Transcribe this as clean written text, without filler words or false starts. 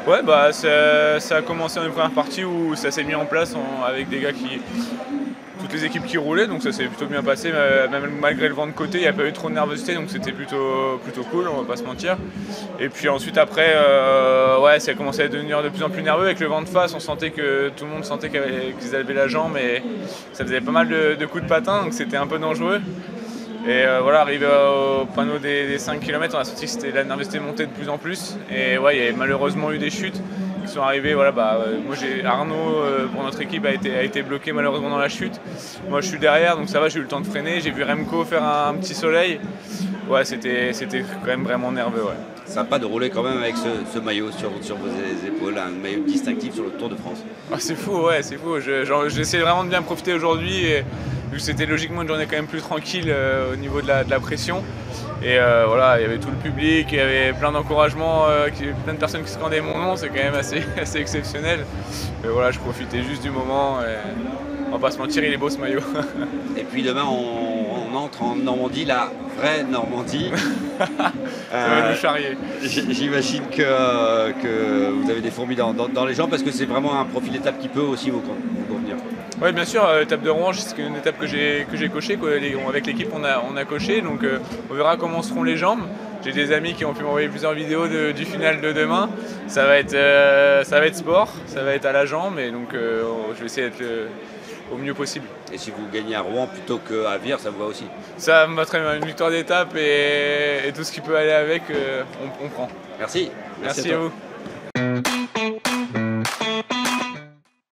Ouais, bah ça a commencé dans une première partie où ça s'est mis en place avec des gars toutes les équipes qui roulaient, donc ça s'est plutôt bien passé, même malgré le vent de côté, il n'y a pas eu trop de nervosité, donc c'était plutôt cool, on va pas se mentir. Et puis ensuite après, ouais, ça a commencé à devenir de plus en plus nerveux avec le vent de face, on sentait que tout le monde sentait qu'ils avaient la jambe et ça faisait pas mal de coups de patin, donc c'était un peu dangereux. Et voilà, arrivé au panneau des 5 km, on a senti que la nervosité montait de plus en plus. Et ouais, il y a malheureusement eu des chutes qui sont arrivées. Voilà, moi Arnaud pour notre équipe a été bloqué malheureusement dans la chute. Moi je suis derrière, donc ça va, j'ai eu le temps de freiner. J'ai vu Remco faire un petit soleil. Ouais, c'était quand même vraiment nerveux. Ouais. Sympa de rouler quand même avec ce maillot sur vos épaules, un maillot distinctif sur le Tour de France. Ah, c'est fou, ouais, c'est fou. J'essaie vraiment de bien profiter aujourd'hui. Vu que c'était logiquement une journée quand même plus tranquille au niveau de la pression. Et voilà, il y avait tout le public, il y avait plein d'encouragements, plein de personnes qui scandaient mon nom, c'est quand même assez exceptionnel. Mais voilà, je profitais juste du moment et on va pas se mentir, il est beau ce maillot. Et puis demain on entre en Normandie, la vraie Normandie. Ça va nous charrier. J'imagine que vous avez des fourmis dans les jambes parce que c'est vraiment un profil d'étape qui peut aussi vous convenir. Oui, bien sûr, l'étape de Rouen, c'est une étape que j'ai cochée. Avec l'équipe, on a coché, donc on verra comment seront les jambes. J'ai des amis qui ont pu m'envoyer plusieurs vidéos du final de demain. Ça va être sport, ça va être à la jambe, et donc je vais essayer d'être au mieux possible. Et si vous gagnez à Rouen plutôt qu'à Vire, ça vous va aussi? Ça me va très bien, une victoire d'étape et tout ce qui peut aller avec, on prend. Merci. Merci à vous.